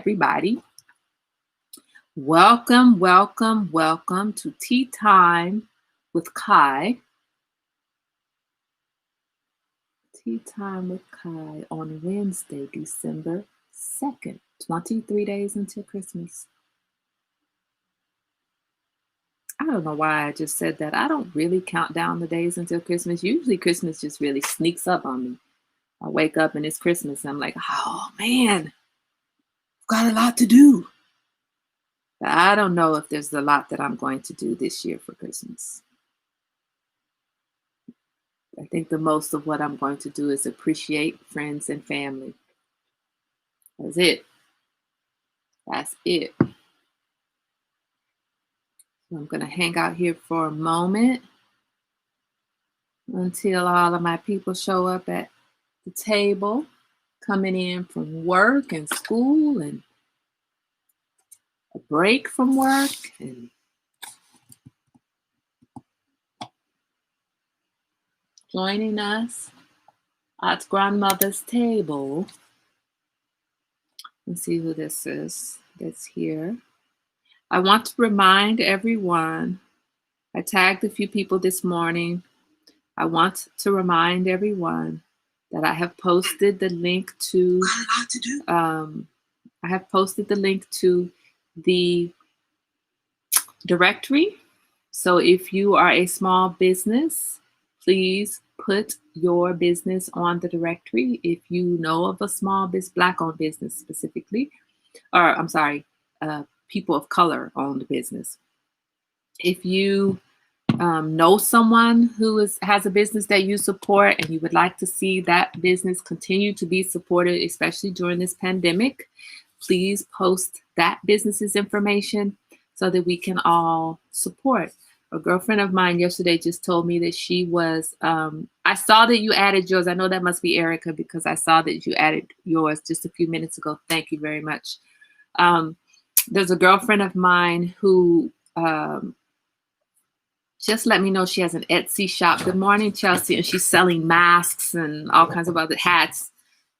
Everybody. Welcome to Tea Time with Kai. Tea Time with Kai on Wednesday, December 2nd, 23 days until Christmas. I don't know why I just said that. I don't really count down the days until Christmas. Usually Christmas just really sneaks up on me. I wake up and it's Christmas. And I'm like, oh man, I've got a lot to do. But I don't know if there's a lot that I'm going to do this year for Christmas. I think the most of what I'm going to do is appreciate friends and family. That's it. That's it. So I'm going to hang out here for a moment until all of my people show up at the table, coming in from work and school and a break from work and joining us at grandmother's table. Let's see who this is that's here. I want to remind everyone, I tagged a few people this morning. I want to remind everyone that I have posted the link to the directory. So if you are a small business, please put your business on the directory. If you know of a small business, Black-owned business specifically, or I'm sorry, people of color owned business. If you know someone who has a business that you support and you would like to see that business continue to be supported, especially during this pandemic, please post that business's information so that we can all support. A girlfriend of mine yesterday just told me that she was, I saw that you added yours. I know that must be Erica because I saw that you added yours just a few minutes ago. Thank you very much. There's a girlfriend of mine who just let me know she has an Etsy shop. Good morning, Chelsea. And she's selling masks and all kinds of other hats.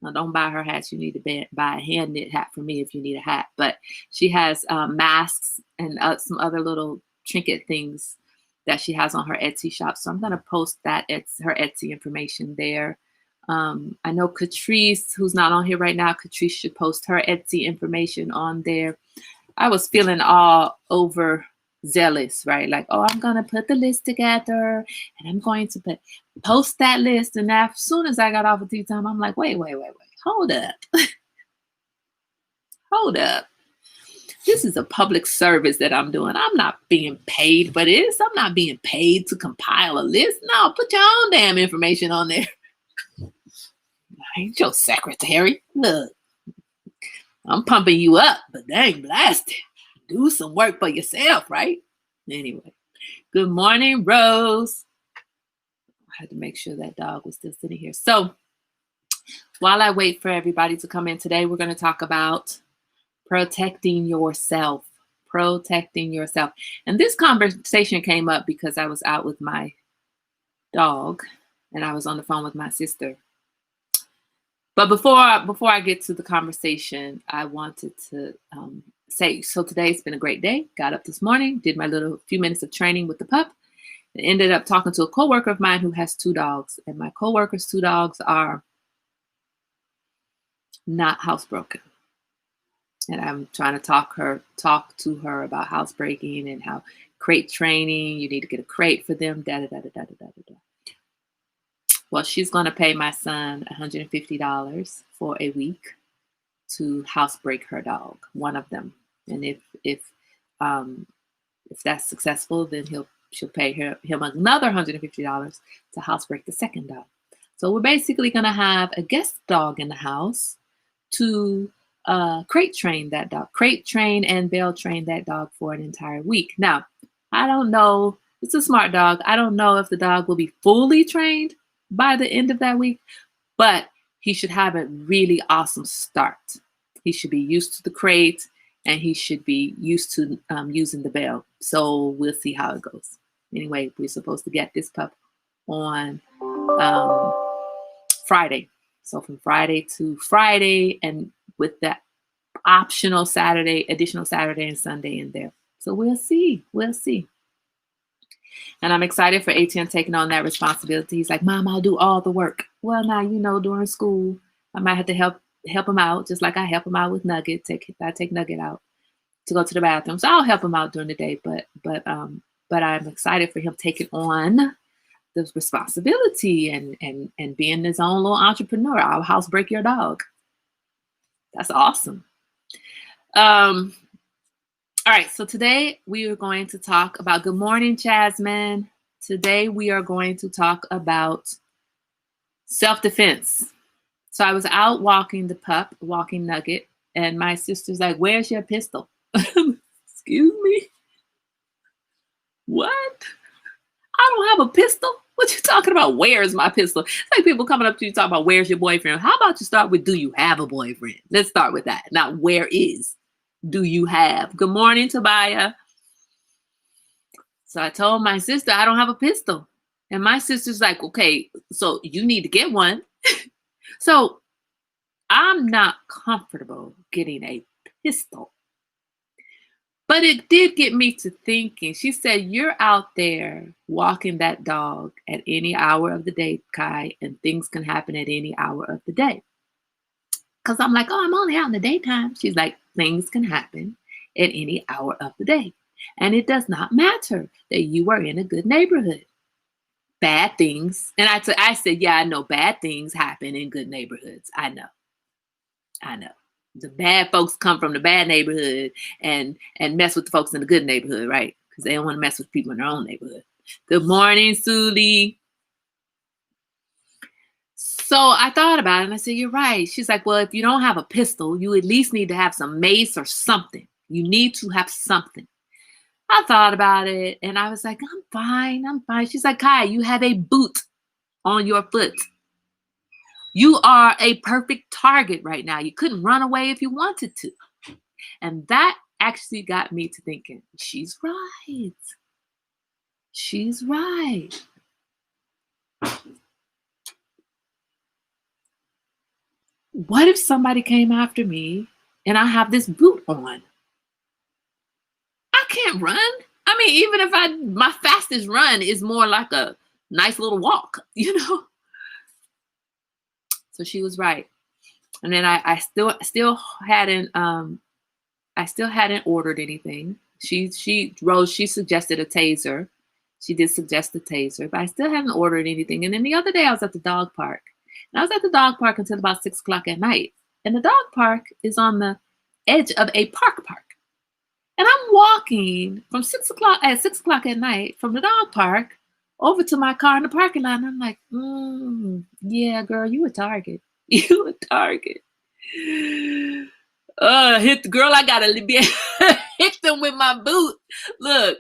Now, don't buy her hats. You need to buy a hand knit hat for me if you need a hat. But she has masks and some other little trinket things that she has on her Etsy shop. So I'm going to post her Etsy information there. I know Catrice, who's not on here right now, Catrice should post her Etsy information on there. I was feeling all over zealous, right? Like, oh, I'm going to put the list together and I'm going to post that list. And as soon as I got off of Tea Time, I'm like, wait, hold up. Hold up. This is a public service that I'm doing. I'm not being paid for this. I'm not being paid to compile a list. No, put your own damn information on there. I ain't your secretary. Look, I'm pumping you up, but dang blasted. Do some work for yourself, right? Anyway, good morning, Rose. I had to make sure that dog was still sitting here. So while I wait for everybody to come in today, we're going to talk about protecting yourself. And this conversation came up because I was out with my dog and I was on the phone with my sister. But before I get to the conversation, I wanted to say, so today's been a great day. Got up this morning, did my little few minutes of training with the pup, and ended up talking to a coworker of mine who has 2 dogs. And my coworker's 2 dogs are not housebroken. And I'm trying to talk to her about housebreaking and how crate training, you need to get a crate for them, Well, she's going to pay my son $150 for a week to housebreak her dog, one of them. And if that's successful, then she'll pay him another $150 to housebreak the second dog. So we're basically going to have a guest dog in the house to crate train that dog, crate train and bell train that dog for an entire week. Now, I don't know. It's a smart dog. I don't know if the dog will be fully trained by the end of that week, but he should have a really awesome start. He should be used to the crate and he should be used to using the bell. So we'll see how it goes. Anyway, we're supposed to get this pup on Friday. So from Friday to Friday, and with that optional Saturday, additional Saturday and Sunday in there. So we'll see. We'll see. And I'm excited for ATN taking on that responsibility. He's like, Mom, I'll do all the work. Well, now, during school, I might have to help him out, just like I help him out with Nugget. I take Nugget out to go to the bathroom. So I'll help him out during the day. But I'm excited for him taking on the responsibility and being his own little entrepreneur. I'll housebreak your dog. That's awesome. All right, so today we are going to talk about, good morning, Jasmine. Today we are going to talk about self-defense. So I was out walking the pup, walking Nugget, and my sister's like, where's your pistol? Excuse me? What? I don't have a pistol? What you talking about? Where's my pistol? It's like people coming up to you talking about, where's your boyfriend? How about you start with, do you have a boyfriend? Let's start with that. Not where is. Do you have? Good morning, Tobiah. So I told my sister I don't have a pistol. And my sister's like, okay, so you need to get one. So I'm not comfortable getting a pistol. But it did get me to thinking. She said, you're out there walking that dog at any hour of the day, Kai, and things can happen at any hour of the day. Because I'm like, oh, I'm only out in the daytime. She's like, things can happen at any hour of the day. And it does not matter that you are in a good neighborhood. Bad things. And I said, yeah, I know bad things happen in good neighborhoods. I know. The bad folks come from the bad neighborhood and mess with the folks in the good neighborhood, right? Because they don't want to mess with people in their own neighborhood. Good morning, Suli. So I thought about it and I said, you're right. She's like, well, if you don't have a pistol, you at least need to have some mace or something. You need to have something. I thought about it and I was like, I'm fine. She's like, Kai, you have a boot on your foot. You are a perfect target right now. You couldn't run away if you wanted to. And that actually got me to thinking, she's right. She's right. What if somebody came after me and I have this boot on? I can't run. I mean, even if my fastest run is more like a nice little walk, So she was right. And then I still hadn't ordered anything. She suggested a taser. She did suggest a taser, but I still haven't ordered anything. And then the other day I was at the dog park. And I was at the dog park until about 6 o'clock at night. And the dog park is on the edge of a park. And I'm walking from 6 o'clock at night from the dog park over to my car in the parking lot. And I'm like, yeah, girl, you a target. You a target. Hit the girl. I gotta hit them with my boot. Look,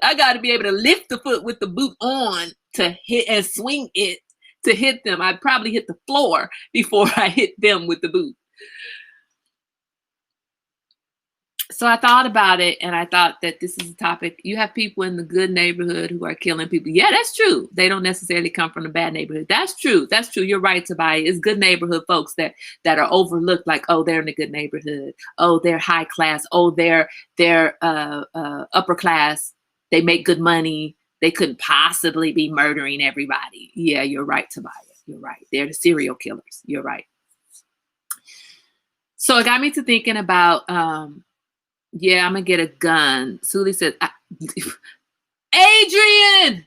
I gotta be able to lift the foot with the boot on to hit and swing it to hit them. I'd probably hit the floor before I hit them with the boot. So I thought about it and I thought that this is a topic. You have people in the good neighborhood who are killing people. Yeah, that's true. They don't necessarily come from the bad neighborhood. That's true. You're right, Tobias. It's good neighborhood folks that are overlooked, like, oh, they're in a good neighborhood. Oh, they're high class. Oh, they're upper class. They make good money. They couldn't possibly be murdering everybody. Yeah, you're right, Tobias. You're right. They're the serial killers. You're right. So it got me to thinking about, yeah, I'm going to get a gun. Suli said, Adrian!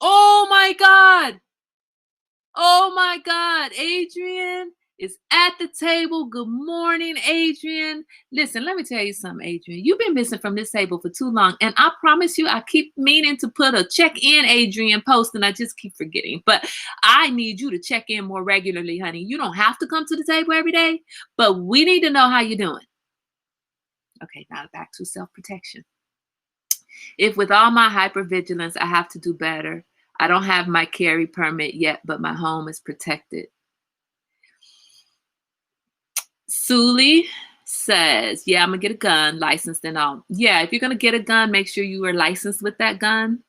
Oh my God. Adrian is at the table. Good morning, Adrian. Listen, let me tell you something, Adrian. You've been missing from this table for too long. And I promise you, I keep meaning to put a check-in Adrian post and I just keep forgetting. But I need you to check in more regularly, honey. You don't have to come to the table every day, but we need to know how you're doing. Okay, now back to self-protection. If with all my hypervigilance, I have to do better. I don't have my carry permit yet, but my home is protected. Suli says, yeah, I'm going to get a gun, licensed and all. Yeah, if you're going to get a gun, make sure you are licensed with that gun.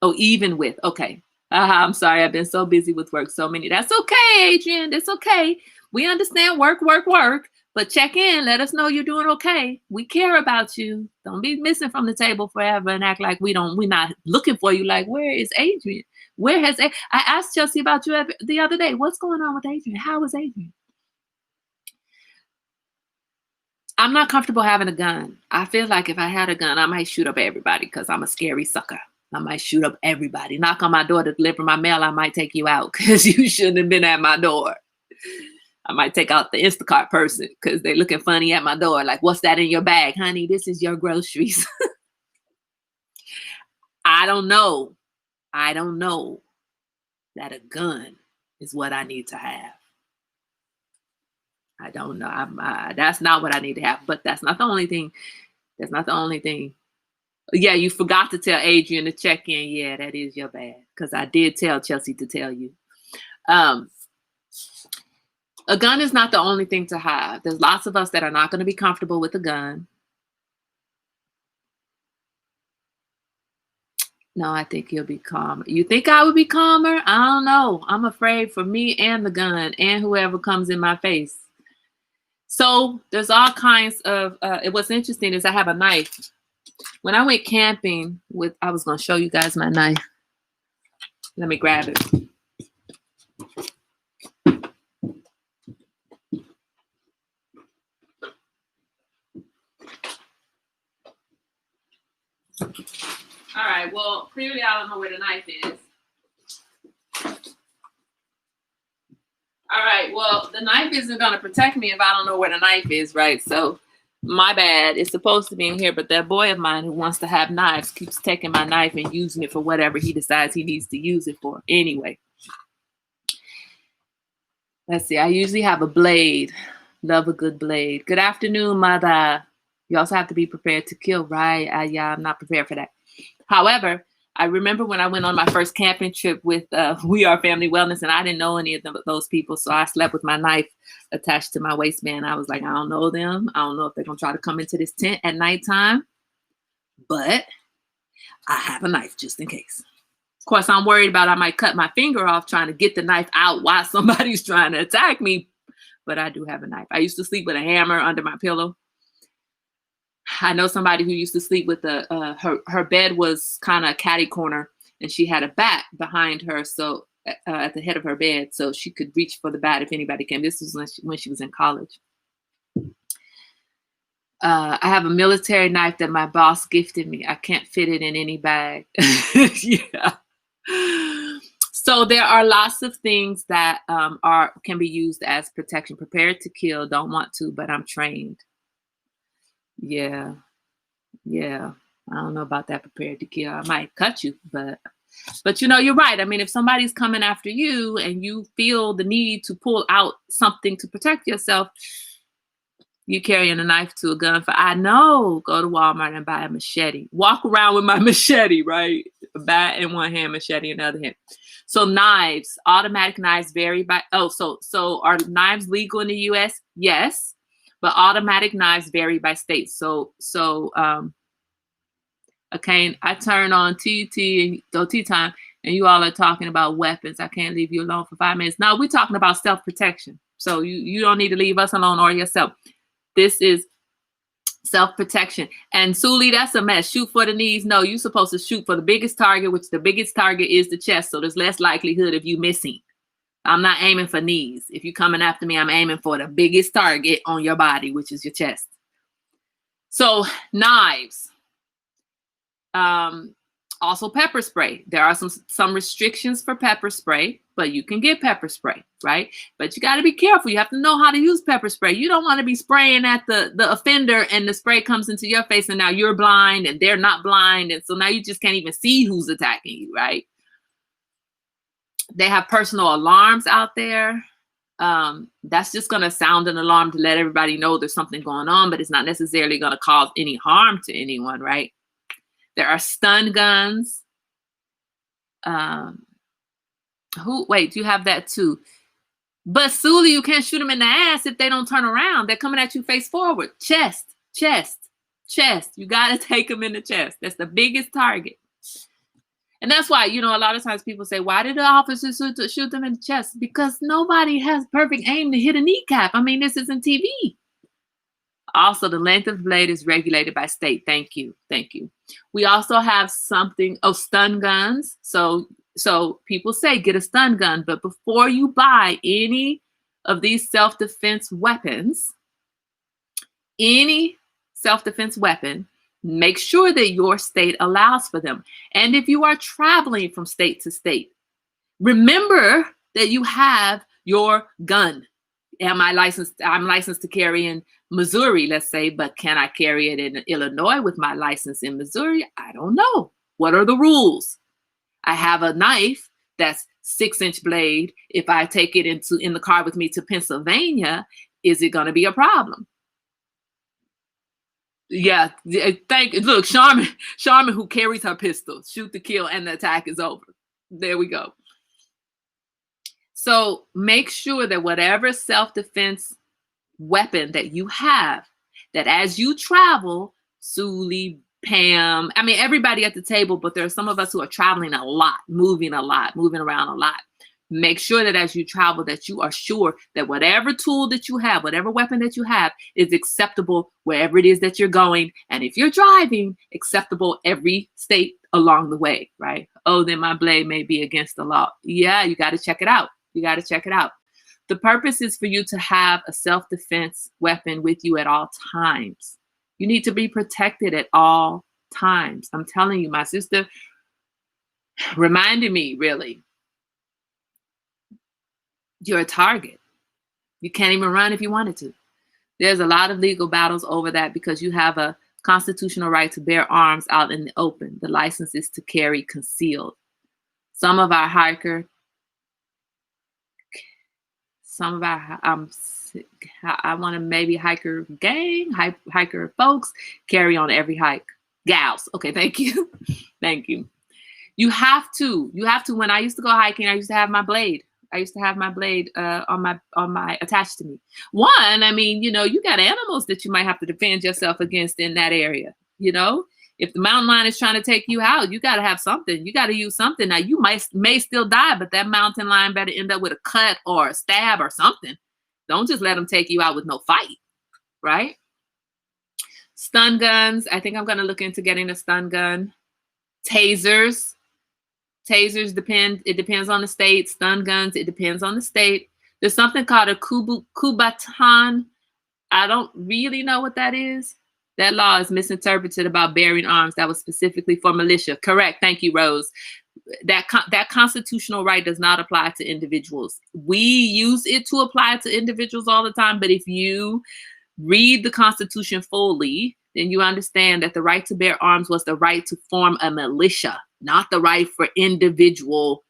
Oh, even with. Okay. I'm sorry. I've been so busy with work. So many. That's okay, Adrian. It's okay. We understand work. But check in, let us know you're doing okay. We care about you. Don't be missing from the table forever and act like we're not looking for you. Like, where is Adrian? I asked Chelsea about you the other day. What's going on with Adrian? How is Adrian? I'm not comfortable having a gun. I feel like if I had a gun, I might shoot up everybody because I'm a scary sucker. I might shoot up everybody. Knock on my door to deliver my mail. I might take you out because you shouldn't have been at my door. I might take out the Instacart person because they're looking funny at my door. Like, what's that in your bag? Honey, this is your groceries. I don't know. I don't know that a gun is what I need to have. I don't know. That's not what I need to have, but that's not the only thing. That's not the only thing. Yeah, you forgot to tell Adrian to check in. Yeah, that is your bad. Because I did tell Chelsea to tell you. A gun is not the only thing to have. There's lots of us that are not going to be comfortable with a gun. No, I think you'll be calmer. You think I would be calmer? I don't know. I'm afraid for me and the gun and whoever comes in my face. So there's all kinds of, what's interesting is I have a knife. When I went camping I was going to show you guys my knife. Let me grab it. All right, well, clearly I don't know where the knife is. All right, well, the knife isn't going to protect me if I don't know where the knife is, right? So my bad. It's supposed to be in here, but that boy of mine who wants to have knives keeps taking my knife and using it for whatever he decides he needs to use it for. Anyway, let's see. I usually have a blade. Love a good blade. Good afternoon, mother. You also have to be prepared to kill, right? Yeah, I'm not prepared for that. However, I remember when I went on my first camping trip with We Are Family Wellness, and I didn't know any of those people, so I slept with my knife attached to my waistband. I was like, I don't know them. I don't know if they're going to try to come into this tent at nighttime, but I have a knife just in case. Of course, I'm worried about I might cut my finger off trying to get the knife out while somebody's trying to attack me, but I do have a knife. I used to sleep with a hammer under my pillow. I know somebody who used to sleep with her bed was kind of catty corner, and she had a bat behind her, so at the head of her bed, so she could reach for the bat if anybody came. This was when she was in college. I have a military knife that my boss gifted me. I can't fit it in any bag. Yeah. So there are lots of things that can be used as protection. Prepared to kill, don't want to, but I'm trained. Yeah. I don't know about that. Prepared to kill. I might cut you, but you're right. I mean, if somebody's coming after you and you feel the need to pull out something to protect yourself, you carrying a knife to a gun I know. Go to Walmart and buy a machete. Walk around with my machete, right? A bat in one hand, machete in the other hand. So knives, automatic knives vary by. So are knives legal in the U.S.? Yes. But automatic knives vary by state. So okay, I turn on TT and tea time, and you all are talking about weapons. I can't leave you alone for 5 minutes. No, we're talking about self-protection. So you don't need to leave us alone or yourself. This is self-protection. And Suli, that's a mess. Shoot for the knees. No, you're supposed to shoot for the biggest target, which the biggest target is the chest. So there's less likelihood of you missing. I'm not aiming for knees. If you're coming after me, I'm aiming for the biggest target on your body, which is your chest. So knives. Also pepper spray. There are some restrictions for pepper spray, but you can get pepper spray, right? But you got to be careful. You have to know how to use pepper spray. You don't want to be spraying at the offender and the spray comes into your face and now you're blind and they're not blind. And so now you just can't even see who's attacking you, right? They have personal alarms out there. That's just going to sound an alarm to let everybody know there's something going on, but it's not necessarily going to cause any harm to anyone, right? There are stun guns. Wait, you have that too. But Suli, you can't shoot them in the ass if they don't turn around. They're coming at you face forward. Chest. You got to take them in the chest. That's the biggest target. And that's why, a lot of times people say, why did the officers shoot them in the chest? Because nobody has perfect aim to hit a kneecap. I mean, this isn't TV. Also, the length of the blade is regulated by state. Thank you. Thank you. We also have something, stun guns. So people say get a stun gun, but before you buy any of these self-defense weapons, any self-defense weapon, make sure that your state allows for them. And if you are traveling from state to state, remember that you have your gun. Am I licensed? I'm licensed to carry in Missouri, let's say, but can I carry it in Illinois with my license in Missouri? I don't know. What are the rules? I have a knife that's 6-inch blade. If I take it in the car with me to Pennsylvania, is it going to be a problem? Yeah, look, Charmin who carries her pistol, shoot to kill, and the attack is over. There we go. So make sure that whatever self-defense weapon that you have, that as you travel, Suli, Pam, I mean, everybody at the table, but there are some of us who are traveling a lot, moving around a lot. Make sure that as you travel, that you are sure that whatever tool that you have, whatever weapon that you have is acceptable wherever it is that you're going. And if you're driving, acceptable every state along the way, right? Oh, then my blade may be against the law. Yeah, you got to check it out. You got to check it out. The purpose is for you to have a self-defense weapon with you at all times. You need to be protected at all times. I'm telling you, my sister reminded me, really, you're a target. You can't even run if you wanted to. There's a lot of legal battles over that because you have a constitutional right to bear arms out in the open. The license is to carry concealed. Some of our hiker folks carry on every hike. Gals. Okay, thank you. Thank you. You have to, when I used to go hiking, I used to have my blade. On my attached to me. One, I mean, you got animals that you might have to defend yourself against in that area. If the mountain lion is trying to take you out, you got to have something. You got to use something. Now, you may still die, but that mountain lion better end up with a cut or a stab or something. Don't just let them take you out with no fight, right? Stun guns. I think I'm going to look into getting a stun gun. Tasers. Tasers depend. It depends on the state. Stun guns, it depends on the state. There's something called a Kubatan. I don't really know what that is. That law is misinterpreted about bearing arms. That was specifically for militia. Correct. Thank you, Rose. That constitutional right does not apply to individuals. We use it to apply to individuals all the time. But if you read the Constitution fully, then you understand that the right to bear arms was the right to form a militia, not the right for individual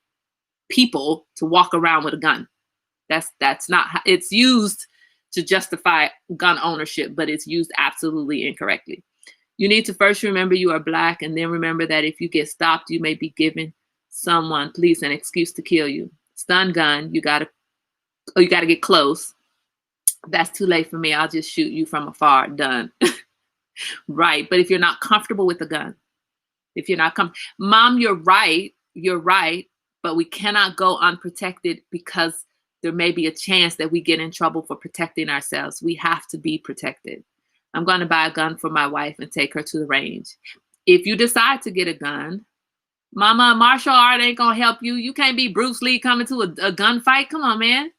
people to walk around with a gun. That's not how it's used to justify gun ownership, but it's used absolutely incorrectly. You need to first remember you are Black, and then remember that if you get stopped, you may be given someone, police, an excuse to kill you. Stun gun, you gotta get close. That's too late for me. I'll just shoot you from afar. Done. Right. But if you're not comfortable with the gun, Mom, you're right, but we cannot go unprotected because there may be a chance that we get in trouble for protecting ourselves. We have to be protected. I'm going to buy a gun for my wife and take her to the range. If you decide to get a gun, Mama, martial art ain't going to help you. You can't be Bruce Lee coming to a gunfight. Come on, man.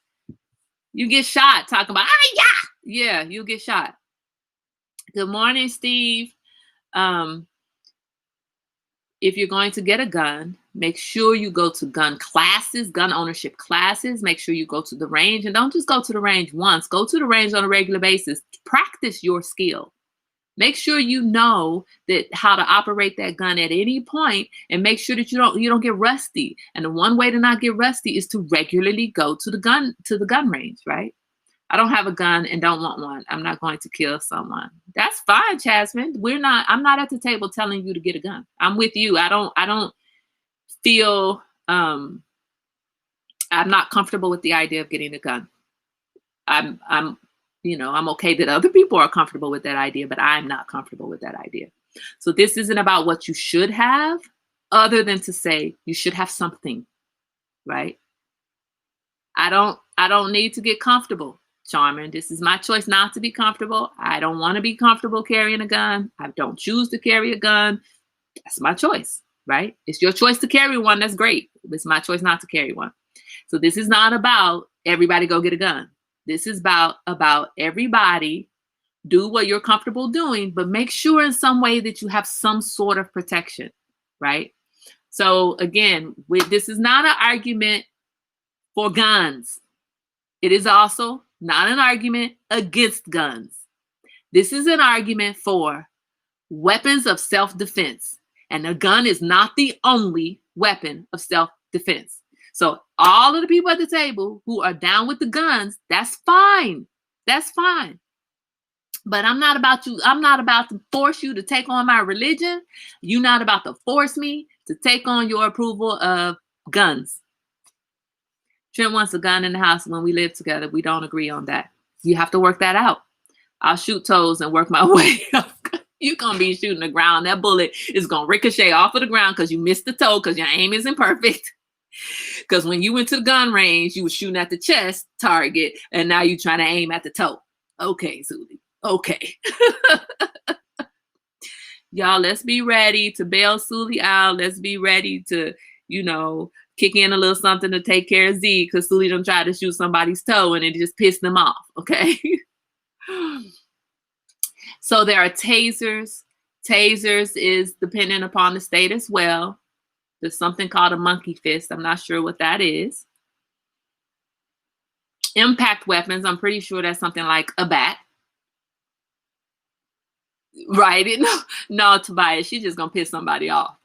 You get shot talking about, yeah, you get shot. Good morning, Steve. If you're going to get a gun, make sure you go to gun classes, gun ownership classes. Make sure you go to the range, and don't just go to the range once. Go to the range on a regular basis. Practice your skill. Make sure you know that how to operate that gun at any point, and make sure that you don't get rusty. And the one way to not get rusty is to regularly go to the gun range, right? I don't have a gun and don't want one. I'm not going to kill someone. That's fine, Jasmine. I'm not at the table telling you to get a gun. I'm with you. I don't feel I'm not comfortable with the idea of getting a gun. I'm okay that other people are comfortable with that idea, but I'm not comfortable with that idea. So this isn't about what you should have, other than to say you should have something, right? I don't need to get comfortable Charmin, this is my choice not to be comfortable. I don't want to be comfortable carrying a gun. I don't choose to carry a gun. That's my choice, right? It's your choice to carry one. That's great. It's my choice not to carry one. So this is not about everybody go get a gun. This is about everybody do what you're comfortable doing, but make sure in some way that you have some sort of protection, right? So again, this is not an argument for guns. It is also not an argument against guns. This is an argument for weapons of self-defense. And a gun is not the only weapon of self-defense. So all of the people at the table who are down with the guns, that's fine. That's fine. But I'm not about to force you to take on my religion. You're not about to force me to take on your approval of guns. Trent wants a gun in the house when we live together. We don't agree on that. You have to work that out. I'll shoot toes and work my way up. You're going to be shooting the ground. That bullet is going to ricochet off of the ground because you missed the toe because your aim isn't perfect. Because when you went to the gun range, you were shooting at the chest target, and now you're trying to aim at the toe. Okay, Zuli. Okay. Y'all, let's be ready to bail Suli out. Let's be ready to, kick in a little something to take care of Z, because Suli done tried to shoot somebody's toe and it just pissed them off. Okay. So there are tasers. Tasers is dependent upon the state as well. There's something called a monkey fist. I'm not sure what that is. Impact weapons. I'm pretty sure that's something like a bat. Right? No, Tobias, she's just going to piss somebody off.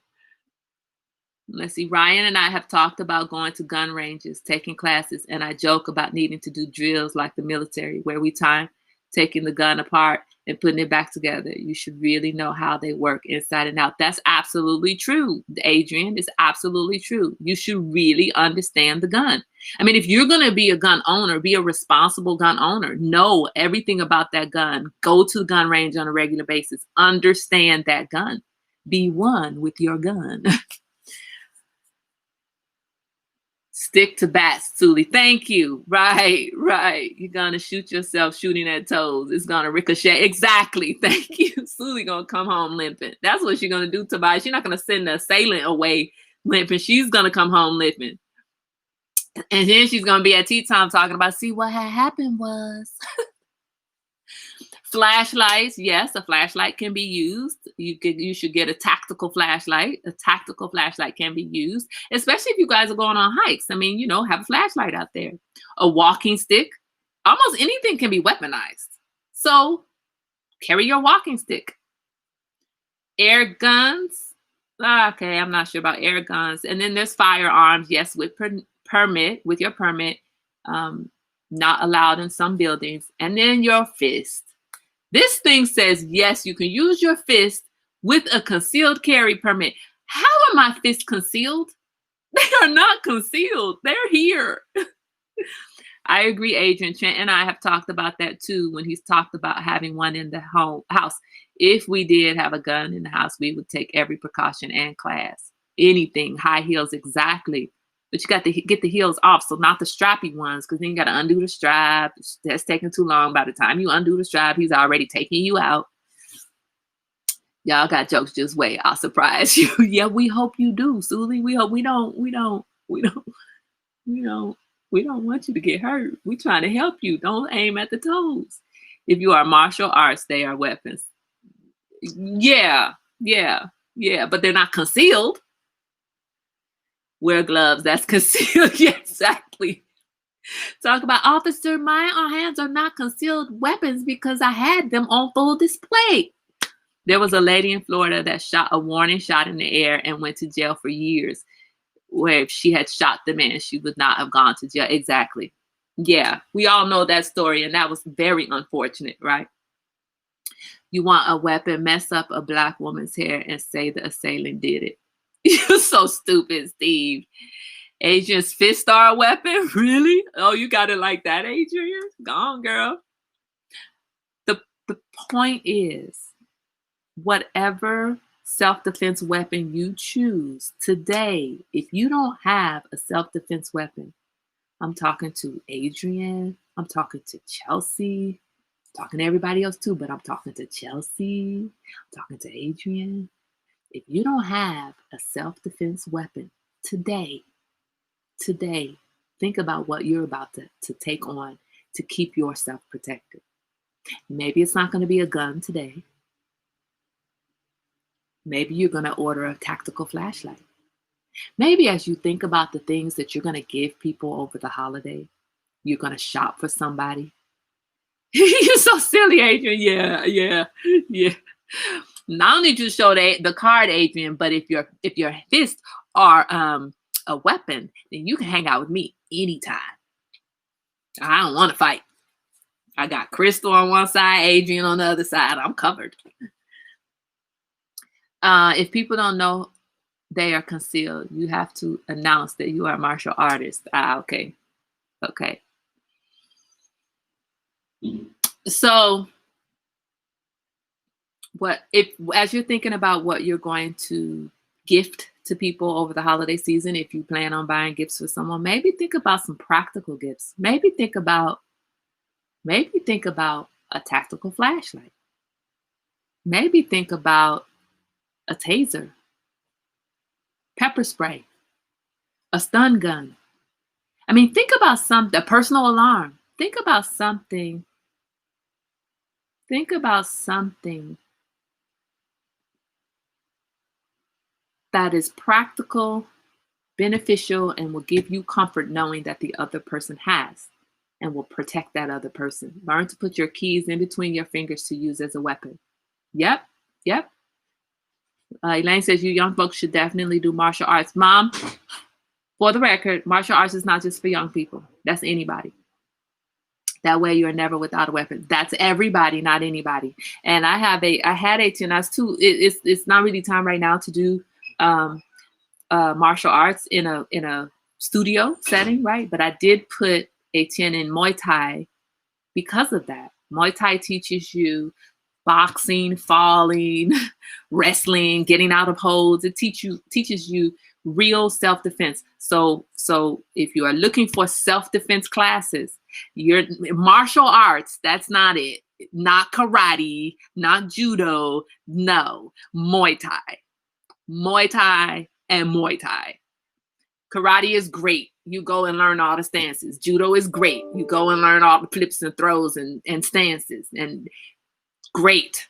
Let's see. Ryan and I have talked about going to gun ranges, taking classes, and I joke about needing to do drills like the military, where we time taking the gun apart and putting it back together. You should really know how they work inside and out. That's absolutely true, Adrian. It's absolutely true. You should really understand the gun. I mean, if you're going to be a gun owner, be a responsible gun owner, know everything about that gun. Go to the gun range on a regular basis. Understand that gun. Be one with your gun. Stick to bats, Suli. Thank you. Right. You're going to shoot yourself shooting at toes. It's going to ricochet. Exactly. Thank you. Suli going to come home limping. That's what she's going to do, Tobias. She's not going to send the assailant away limping. She's going to come home limping. And then she's going to be at tea time talking about, see, what had happened was... Flashlights, yes, a flashlight can be used. You should get a tactical flashlight. A tactical flashlight can be used, especially if you guys are going on hikes. I mean, have a flashlight out there. A walking stick. Almost anything can be weaponized. So carry your walking stick. Air guns. Okay, I'm not sure about air guns. And then there's firearms. Yes, with your permit. Not allowed in some buildings. And then your fist. This thing says, yes, you can use your fist with a concealed carry permit. How are my fists concealed? They are not concealed. They're here. I agree, Adrian. Trent and I have talked about that too when he's talked about having one in the house. If we did have a gun in the house, we would take every precaution and class. Anything, high heels, exactly. But you got to get the heels off, so not the strappy ones, because then you got to undo the strap. That's taking too long. By the time you undo the strap, he's already taking you out. Y'all got jokes just wait. I'll surprise you. Yeah, we hope you do, Suli. We hope we don't want you to get hurt. We're trying to help you. Don't aim at the toes. If you are martial arts, they are weapons. Yeah. But they're not concealed. Wear gloves. That's concealed. Yeah, exactly. Talk about, officer, my hands are not concealed weapons because I had them on full display. There was a lady in Florida that shot a warning shot in the air and went to jail for years, where if she had shot the man, she would not have gone to jail. Exactly. Yeah, we all know that story, and that was very unfortunate, right? You want a weapon, mess up a Black woman's hair and say the assailant did it. You're so stupid, Steve. Adrian's fist are a weapon? Really? Oh, you got it like that, Adrian? Go on, girl. The point is, whatever self-defense weapon you choose today, if you don't have a self-defense weapon, I'm talking to Adrian. I'm talking to Chelsea. I'm talking to everybody else too, but I'm talking to Chelsea. I'm talking to Adrian. If you don't have a self-defense weapon today, think about what you're about to take on to keep yourself protected. Maybe it's not going to be a gun today. Maybe you're going to order a tactical flashlight. Maybe as you think about the things that you're going to give people over the holiday, you're going to shop for somebody. You're so silly, Adrian. Yeah. Not only did you show the card, Adrian, but if your fists are a weapon, then you can hang out with me anytime. I don't want to fight. I got Crystal on one side, Adrian on the other side. I'm covered. If people don't know they are concealed, you have to announce that you are a martial artist. Okay. So as you're thinking about what you're going to gift to people over the holiday season, if you plan on buying gifts for someone, maybe think about some practical gifts. Maybe think about a tactical flashlight. Maybe think about a taser, pepper spray, a stun gun. I mean, think about a personal alarm. Think about something that is practical, beneficial, and will give you comfort knowing that the other person has and will protect that other person. Learn to put your keys in between your fingers to use as a weapon. Yep. Elaine says you young folks should definitely do martial arts. Mom, for the record, martial arts is not just for young people. That's anybody. That way you're never without a weapon. That's everybody, not anybody. And I had a tennis too. It's not really time right now to do martial arts in a studio setting, right? But I did put a 10 in Muay Thai because of that. Muay Thai teaches you boxing, falling, wrestling, getting out of holds. It teaches you real self-defense. So if you are looking for self-defense classes, your martial arts, that's not it. Not karate, not judo, no, Muay Thai. Muay Thai and Muay Thai. Karate is great. You go and learn all the stances. Judo is great. You go and learn all the flips and throws and stances, and great.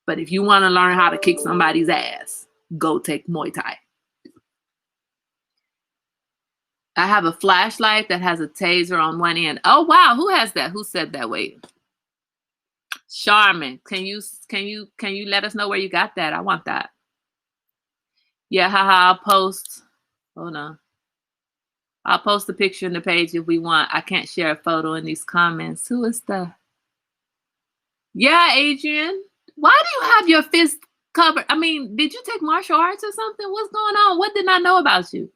But if you want to learn how to kick somebody's ass, go take Muay Thai. I have a flashlight that has a taser on one end. Oh wow, who has that? Who said that? Wait. Charmin, can you let us know where you got that? I want that. Yeah, haha, I'll post. Hold on. I'll post the picture in the page if we want. I can't share a photo in these comments. Who is the? Yeah, Adrian. Why do you have your fist covered? I mean, did you take martial arts or something? What's going on? What did I know about you?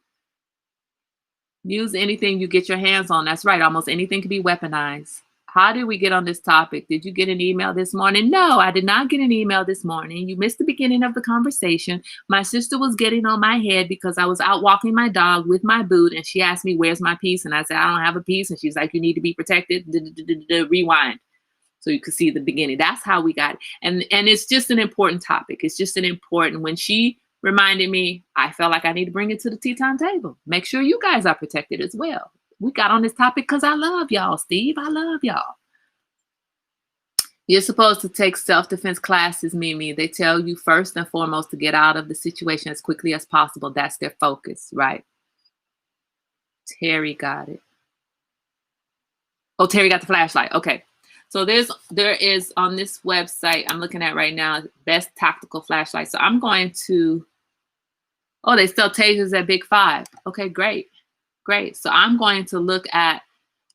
Use anything you get your hands on. That's right. Almost anything can be weaponized. How did we get on this topic? Did you get an email this morning? No, I did not get an email this morning. You missed the beginning of the conversation. My sister was getting on my head because I was out walking my dog with my boot, and she asked me, where's my piece? And I said, I don't have a piece. And she's like, you need to be protected. Rewind. So you could see the beginning. That's how we got it. And it's just an important topic. It's just an important, when she reminded me, I felt like I need to bring it to the tea time table. Make sure you guys are protected as well. We got on this topic because I love y'all, Steve. I love y'all. You're supposed to take self-defense classes, Mimi. They tell you first and foremost to get out of the situation as quickly as possible. That's their focus, right? Terry got it. Oh, Terry got the flashlight. Okay. So there is on this website I'm looking at right now, best tactical flashlight. So I'm going to, oh, they sell tasers at Big Five. Okay, great. So I'm going to look at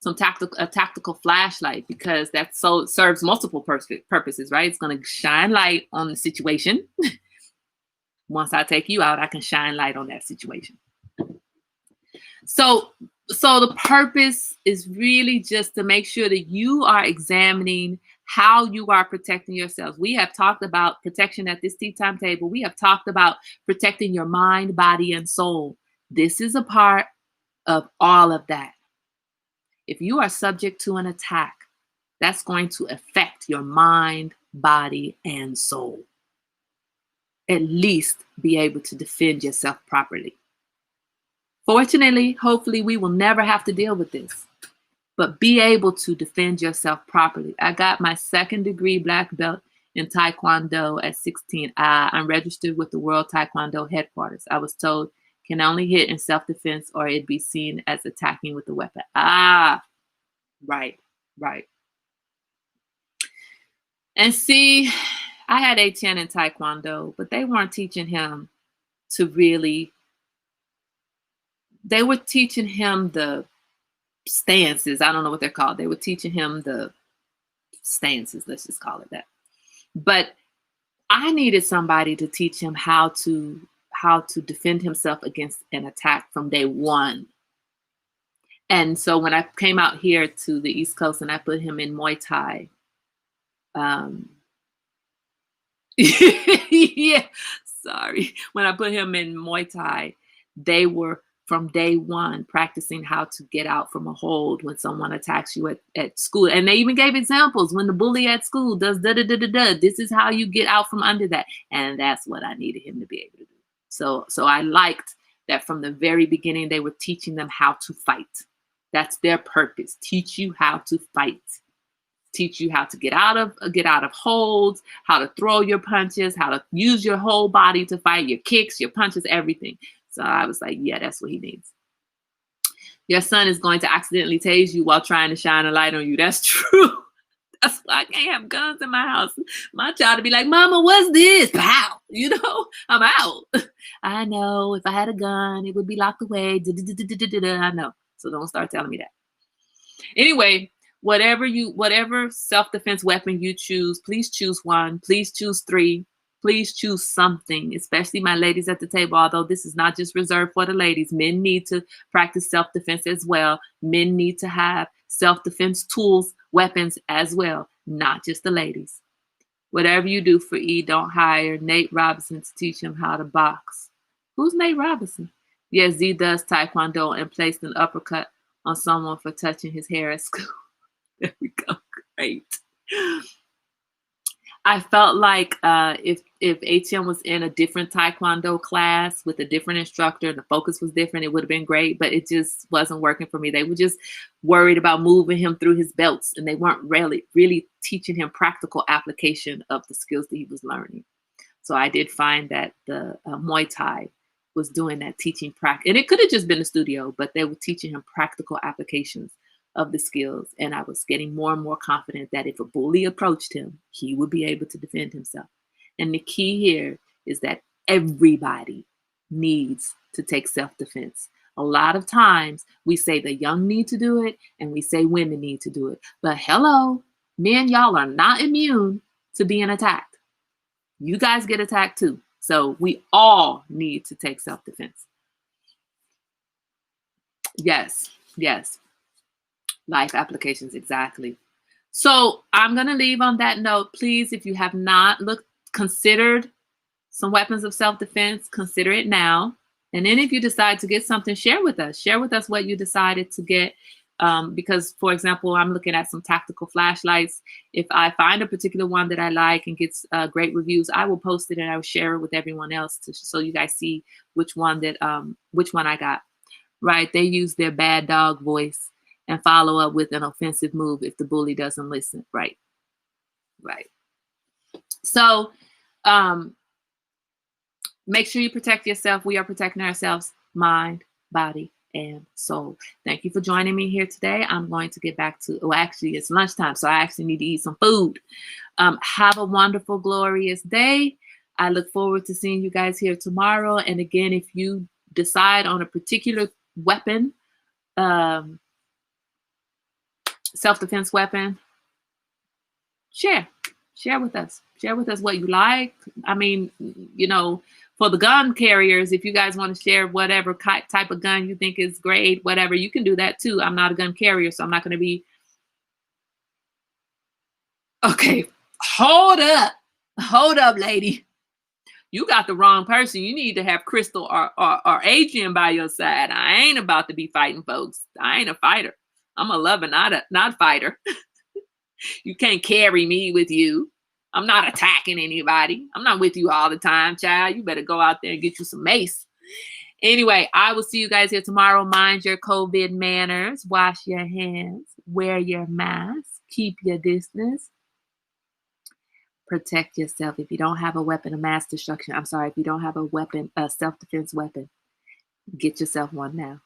a tactical flashlight because that serves multiple purposes, right? It's going to shine light on the situation. Once I take you out, I can shine light on that situation. So the purpose is really just to make sure that you are examining how you are protecting yourselves. We have talked about protection at this tea time table. We have talked about protecting your mind, body, and soul. This is a part of all of that. If you are subject to an attack, that's going to affect your mind, body, and soul. At least be able to defend yourself properly. Fortunately, hopefully, we will never have to deal with this, but be able to defend yourself properly. I got my 2nd degree black belt in Taekwondo at 16. I'm registered with the World Taekwondo headquarters. I was told can only hit in self-defense or it'd be seen as attacking with a weapon. Right. And see, I had Etienne in Taekwondo, but they weren't teaching him to really, they were teaching him the stances. I don't know what they're called. They were teaching him the stances, let's just call it that. But I needed somebody to teach him how to defend himself against an attack from day one. And so when I came out here to the East Coast and I put him in Muay Thai, yeah, sorry. When I put him in Muay Thai, they were from day one practicing how to get out from a hold when someone attacks you at school. And they even gave examples. When the bully at school does da-da-da-da-da, this is how you get out from under that. And that's what I needed him to be able to do. So I liked that from the very beginning, they were teaching them how to fight. That's their purpose. Teach you how to fight. Teach you how to get out of holds, how to throw your punches, how to use your whole body to fight, your kicks, your punches, everything. So I was like, yeah, that's what he needs. Your son is going to accidentally tase you while trying to shine a light on you. That's true. That's why I can't have guns in my house. My child to be like, Mama, what's this? Pow. You know, I'm out. I know if I had a gun, it would be locked away. I know. So don't start telling me that. Anyway, whatever self-defense weapon you choose, please choose one. Please choose 3. Please choose something, especially my ladies at the table, although this is not just reserved for the ladies. Men need to practice self-defense as well. Men need to have self-defense tools, weapons as well, not just the ladies. Whatever you do for E, don't hire Nate Robinson to teach him how to box. Who's Nate Robinson? Yes, Z does Taekwondo and placed an uppercut on someone for touching his hair at school. There we go. Great. I felt like if Etienne was in a different Taekwondo class with a different instructor, the focus was different, it would have been great, but it just wasn't working for me. They were just worried about moving him through his belts, and they weren't really teaching him practical application of the skills that he was learning. So I did find that the Muay Thai was doing that, teaching practice. And it could have just been a studio, but they were teaching him practical applications of the skills. And I was getting more and more confident that if a bully approached him, he would be able to defend himself. And the key here is that everybody needs to take self-defense. A lot of times we say the young need to do it and we say women need to do it. But hello, men, y'all are not immune to being attacked. You guys get attacked too. So we all need to take self-defense. Yes. Life applications, exactly. So I'm going to leave on that note. Please, if you have not considered some weapons of self-defense, consider it now. And then if you decide to get something, share with us. Share with us what you decided to get. Because, for example, I'm looking at some tactical flashlights. If I find a particular one that I like and gets great reviews, I will post it and I will share it with everyone else so you guys see which one I got. Right? They use their bad dog voice and follow up with an offensive move if the bully doesn't listen. Right. So make sure you protect yourself. We are protecting ourselves, mind, body, and soul. Thank you for joining me here today. I'm going to get back to, actually it's lunchtime, so I actually need to eat some food. Have a wonderful, glorious day. I look forward to seeing you guys here tomorrow. And again, if you decide on a particular weapon, self-defense weapon, share with us what you like. I mean, for the gun carriers, if you guys want to share whatever type of gun you think is great, whatever, you can do that too. I'm not a gun carrier, so I'm not going to be. Okay, hold up, lady. You got the wrong person. You need to have Crystal or Adrian by your side. I ain't about to be fighting folks. I ain't a fighter. I'm a lover, not fighter. You can't carry me with you. I'm not attacking anybody. I'm not with you all the time, child. You better go out there and get you some mace. Anyway, I will see you guys here tomorrow. Mind your COVID manners. Wash your hands. Wear your mask. Keep your distance. Protect yourself. If you don't have a weapon of mass destruction, if you don't have a weapon, a self-defense weapon, get yourself one now.